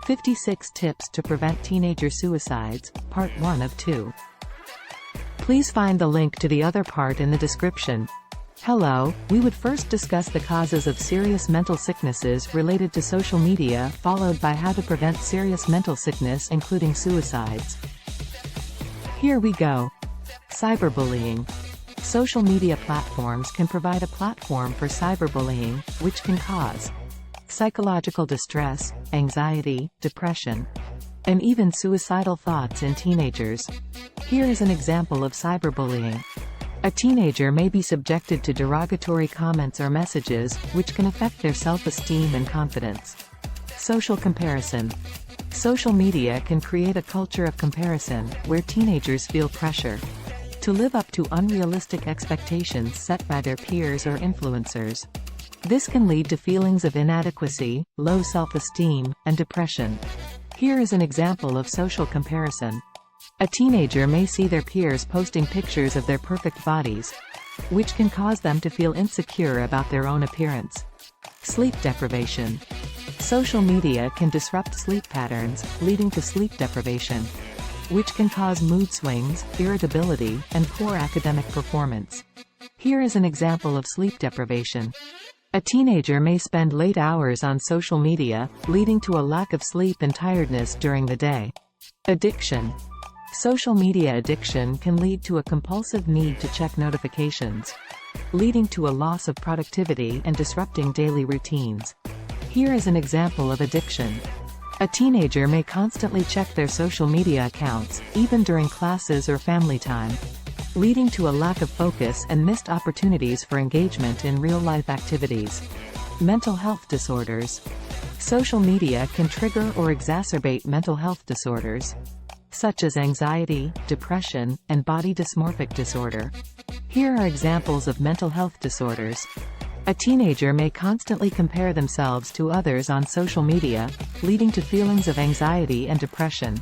56 Tips to Prevent Teenager Suicides, Part 1 of 2. Please find the link to the other part in the description. Hello, we would first discuss the causes of serious mental sicknesses related to social media, followed by how to prevent serious mental sickness including suicides. Here we go. Cyberbullying. Social media platforms can provide a platform for cyberbullying, which can cause psychological distress, anxiety, depression, and even suicidal thoughts in teenagers. Here is an example of cyberbullying. A teenager may be subjected to derogatory comments or messages, which can affect their self-esteem and confidence. Social comparison. Social media can create a culture of comparison, where teenagers feel pressure to live up to unrealistic expectations set by their peers or influencers. This can lead to feelings of inadequacy, low self-esteem, and depression. Here is an example of social comparison. A teenager may see their peers posting pictures of their perfect bodies, which can cause them to feel insecure about their own appearance. Sleep deprivation. Social media can disrupt sleep patterns, leading to sleep deprivation, which can cause mood swings, irritability, and poor academic performance. Here is an example of sleep deprivation. A teenager may spend late hours on social media, leading to a lack of sleep and tiredness during the day. Addiction. Social media addiction can lead to a compulsive need to check notifications, leading to a loss of productivity and disrupting daily routines. Here is an example of addiction. A teenager may constantly check their social media accounts, even during classes or family time, leading to a lack of focus and missed opportunities for engagement in real-life activities. Mental health disorders. Social media can trigger or exacerbate mental health disorders, such as anxiety, depression, and body dysmorphic disorder. Here are examples of mental health disorders. A teenager may constantly compare themselves to others on social media, leading to feelings of anxiety and depression.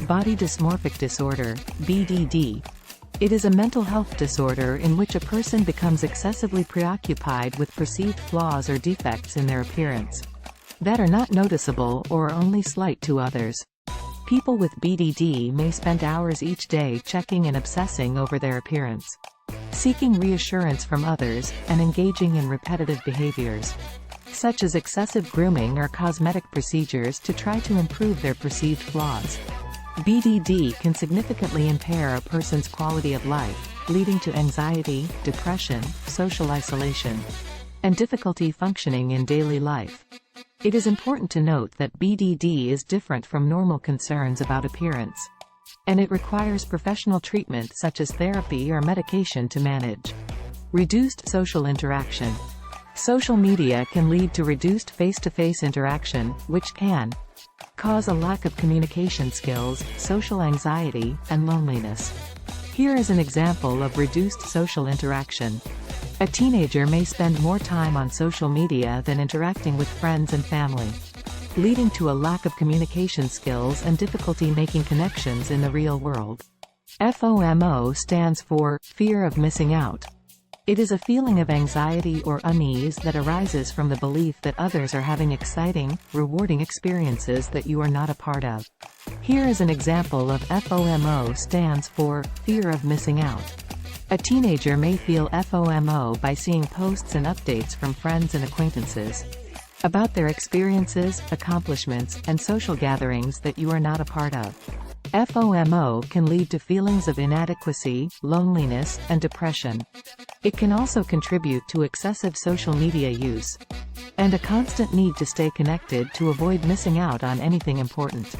Body dysmorphic disorder, BDD. It is a mental health disorder in which a person becomes excessively preoccupied with perceived flaws or defects in their appearance that are not noticeable or are only slight to others. People with BDD may spend hours each day checking and obsessing over their appearance, seeking reassurance from others, and engaging in repetitive behaviors, such as excessive grooming or cosmetic procedures to try to improve their perceived flaws. BDD can significantly impair a person's quality of life, leading to anxiety, depression, social isolation, and difficulty functioning in daily life. It is important to note that BDD is different from normal concerns about appearance, and it requires professional treatment such as therapy or medication to manage. Reduced social interaction. Social media can lead to reduced face-to-face interaction, which can cause a lack of communication skills, social anxiety, and loneliness. Here is an example of reduced social interaction. A teenager may spend more time on social media than interacting with friends and family, leading to a lack of communication skills and difficulty making connections in the real world. FOMO stands for fear of missing out. It is a feeling of anxiety or unease that arises from the belief that others are having exciting, rewarding experiences that you are not a part of. Here is an example of FOMO stands for fear of missing out. A teenager may feel FOMO by seeing posts and updates from friends and acquaintances about their experiences, accomplishments, and social gatherings that you are not a part of. FOMO can lead to feelings of inadequacy, loneliness, and depression. It can also contribute to excessive social media use and a constant need to stay connected to avoid missing out on anything important.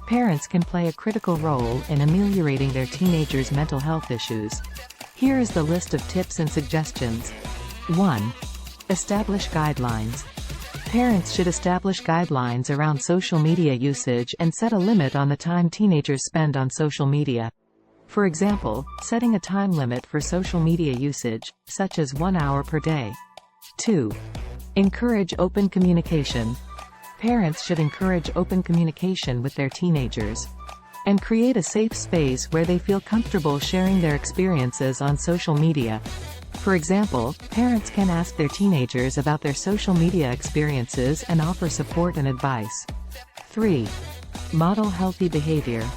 Parents can play a critical role in ameliorating their teenagers' mental health issues. Here is the list of tips and suggestions. 1. Establish guidelines. Parents should establish guidelines around social media usage and set a limit on the time teenagers spend on social media. For example, setting a time limit for social media usage, such as 1 hour per day. 2. Encourage open communication. Parents should encourage open communication with their teenagers and create a safe space where they feel comfortable sharing their experiences on social media. For example, parents can ask their teenagers about their social media experiences and offer support and advice. 3. Model healthy behavior.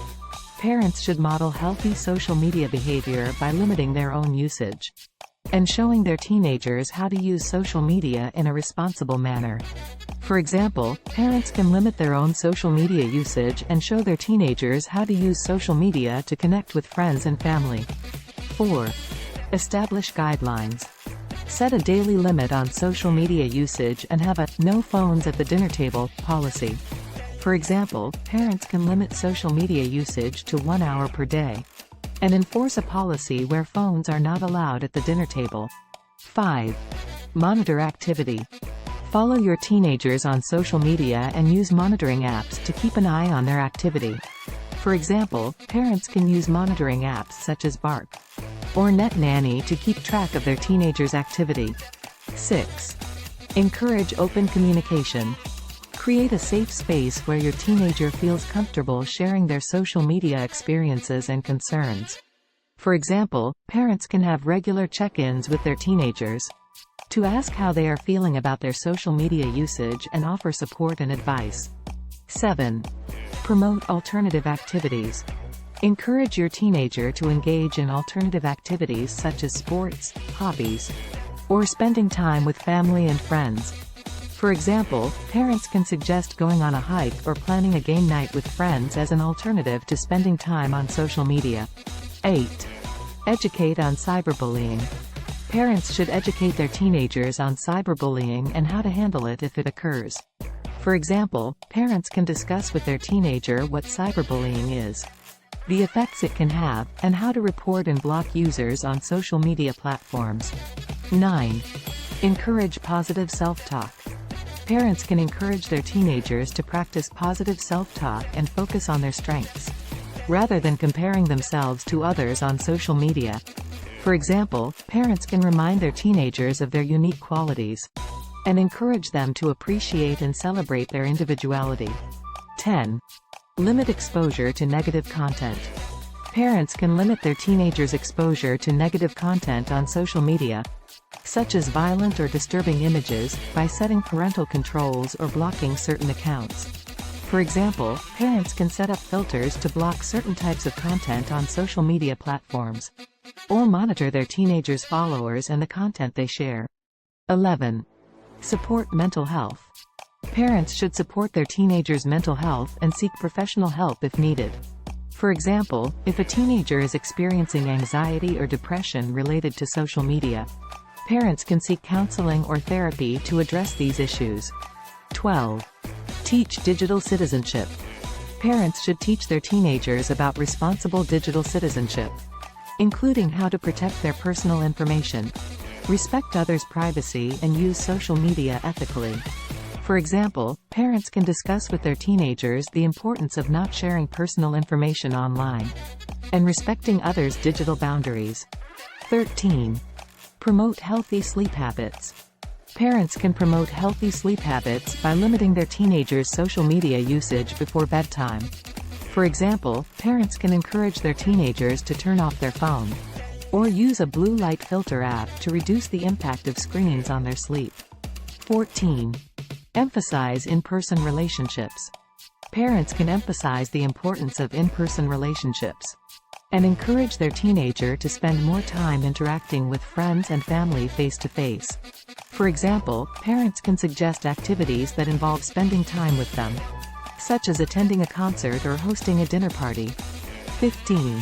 Parents should model healthy social media behavior by limiting their own usage and showing their teenagers how to use social media in a responsible manner. For example, parents can limit their own social media usage and show their teenagers how to use social media to connect with friends and family. 4. Establish guidelines. Set a daily limit on social media usage and have a "no phones at the dinner table" policy. For example, parents can limit social media usage to 1 hour per day and enforce a policy where phones are not allowed at the dinner table. 5. Monitor activity. Follow your teenagers on social media and use monitoring apps to keep an eye on their activity. For example, parents can use monitoring apps such as Bark or Net Nanny to keep track of their teenagers' activity. 6. Encourage open communication. Create a safe space where your teenager feels comfortable sharing their social media experiences and concerns. For example, parents can have regular check-ins with their teenagers to ask how they are feeling about their social media usage and offer support and advice. 7. Promote alternative activities. Encourage your teenager to engage in alternative activities such as sports, hobbies, or spending time with family and friends. For example, parents can suggest going on a hike or planning a game night with friends as an alternative to spending time on social media. 8. Educate on cyberbullying. Parents should educate their teenagers on cyberbullying and how to handle it if it occurs. For example, parents can discuss with their teenager what cyberbullying is, the effects it can have, and how to report and block users on social media platforms. 9. Encourage positive self-talk. Parents can encourage their teenagers to practice positive self-talk and focus on their strengths, rather than comparing themselves to others on social media. For example, parents can remind their teenagers of their unique qualities and encourage them to appreciate and celebrate their individuality. 10. Limit exposure to negative content. Parents can limit their teenagers' exposure to negative content on social media, such as violent or disturbing images, by setting parental controls or blocking certain accounts. For example, parents can set up filters to block certain types of content on social media platforms, or monitor their teenagers' followers and the content they share. 11. Support mental health. Parents should support their teenagers' mental health and seek professional help if needed. For example, if a teenager is experiencing anxiety or depression related to social media, parents can seek counseling or therapy to address these issues. 12. Teach digital citizenship. Parents should teach their teenagers about responsible digital citizenship, including how to protect their personal information, respect others' privacy, and use social media ethically. For example, parents can discuss with their teenagers the importance of not sharing personal information online and respecting others' digital boundaries. 13. Promote healthy sleep habits. Parents can promote healthy sleep habits by limiting their teenagers' social media usage before bedtime. For example, parents can encourage their teenagers to turn off their phone or use a blue light filter app to reduce the impact of screens on their sleep. 14. Emphasize in-person relationships. Parents can emphasize the importance of in-person relationships and encourage their teenager to spend more time interacting with friends and family face-to-face. For example, parents can suggest activities that involve spending time with them, such as attending a concert or hosting a dinner party. 15.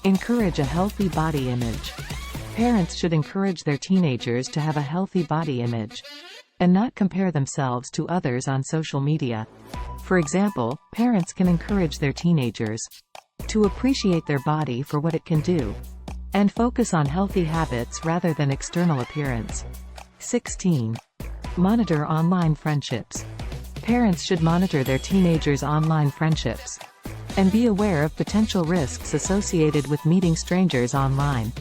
Encourage a healthy body image. Parents should encourage their teenagers to have a healthy body image and not compare themselves to others on social media. For example, parents can encourage their teenagers to appreciate their body for what it can do and focus on healthy habits rather than external appearance. 16. Monitor online friendships. Parents should monitor their teenagers' online friendships and be aware of potential risks associated with meeting strangers online.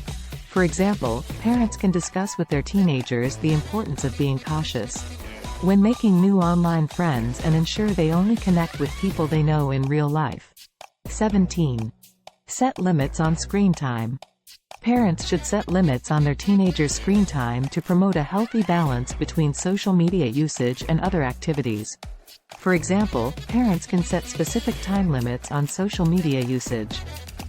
For example, parents can discuss with their teenagers the importance of being cautious when making new online friends and ensure they only connect with people they know in real life. 17. Set limits on screen time. Parents should set limits on their teenagers' screen time to promote a healthy balance between social media usage and other activities. For example, parents can set specific time limits on social media usage,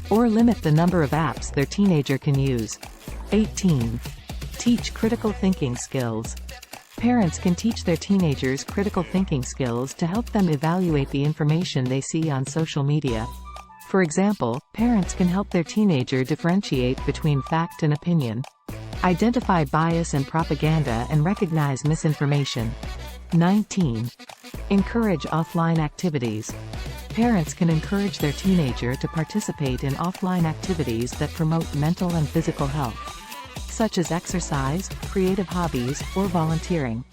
or limit the number of apps their teenager can use. 18. Teach critical thinking skills. Parents can teach their teenagers critical thinking skills to help them evaluate the information they see on social media. For example, parents can help their teenager differentiate between fact and opinion, identify bias and propaganda, and recognize misinformation. 19. Encourage offline activities. Parents can encourage their teenager to participate in offline activities that promote mental and physical health, such as exercise, creative hobbies, or volunteering.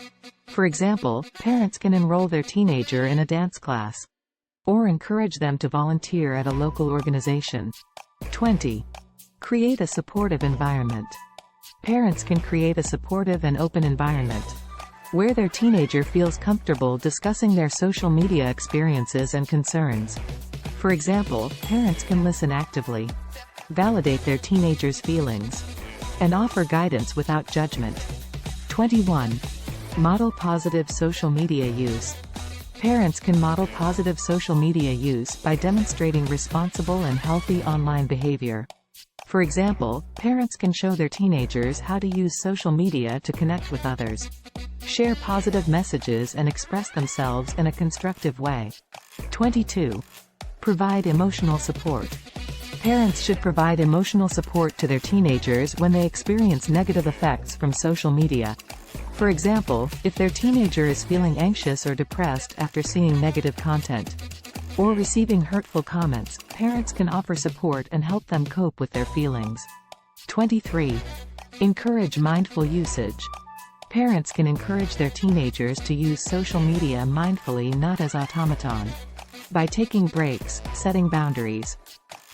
For example, parents can enroll their teenager in a dance class, or encourage them to volunteer at a local organization. 20. Create a supportive environment. Parents can create a supportive and open environment where their teenager feels comfortable discussing their social media experiences and concerns. For example, parents can listen actively, validate their teenager's feelings, and offer guidance without judgment. 21. Model positive social media use. Parents can model positive social media use by demonstrating responsible and healthy online behavior. For example, parents can show their teenagers how to use social media to connect with others, share positive messages, and express themselves in a constructive way. 22. Provide emotional support. Parents should provide emotional support to their teenagers when they experience negative effects from social media. For example, if their teenager is feeling anxious or depressed after seeing negative content, or receiving hurtful comments, parents can offer support and help them cope with their feelings. 23. Encourage mindful usage. Parents can encourage their teenagers to use social media mindfully, not as automaton, by taking breaks, setting boundaries,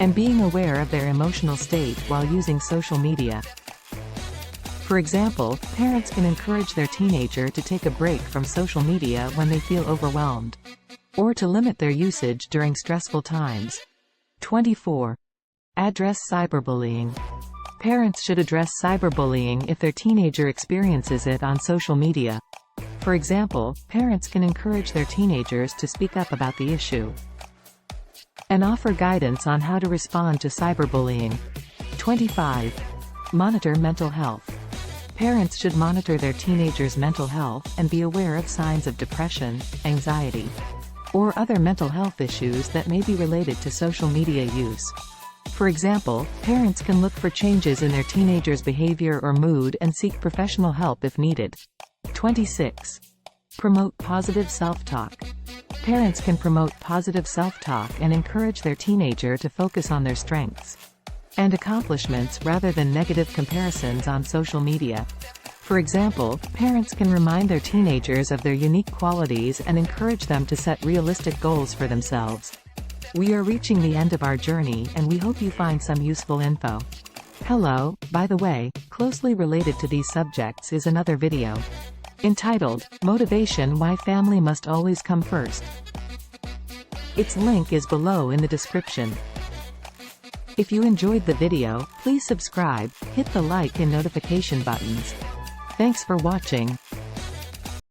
and being aware of their emotional state while using social media. For example, parents can encourage their teenager to take a break from social media when they feel overwhelmed, or to limit their usage during stressful times. 24. Address cyberbullying. Parents should address cyberbullying if their teenager experiences it on social media. For example, parents can encourage their teenagers to speak up about the issue and offer guidance on how to respond to cyberbullying. 25. Monitor mental health. Parents should monitor their teenagers' mental health and be aware of signs of depression, anxiety, or other mental health issues that may be related to social media use. For example, parents can look for changes in their teenagers' behavior or mood and seek professional help if needed. 26. Promote positive self-talk. Parents can promote positive self-talk and encourage their teenager to focus on their strengths and accomplishments rather than negative comparisons on social media. For example, parents can remind their teenagers of their unique qualities and encourage them to set realistic goals for themselves. We are reaching the end of our journey, and we hope you find some useful info. Hello, by the way, closely related to these subjects is another video entitled, Motivation: Why Family Must Always Come First. Its link is below in the description. If you enjoyed the video, please subscribe, hit the like and notification buttons. Thanks for watching.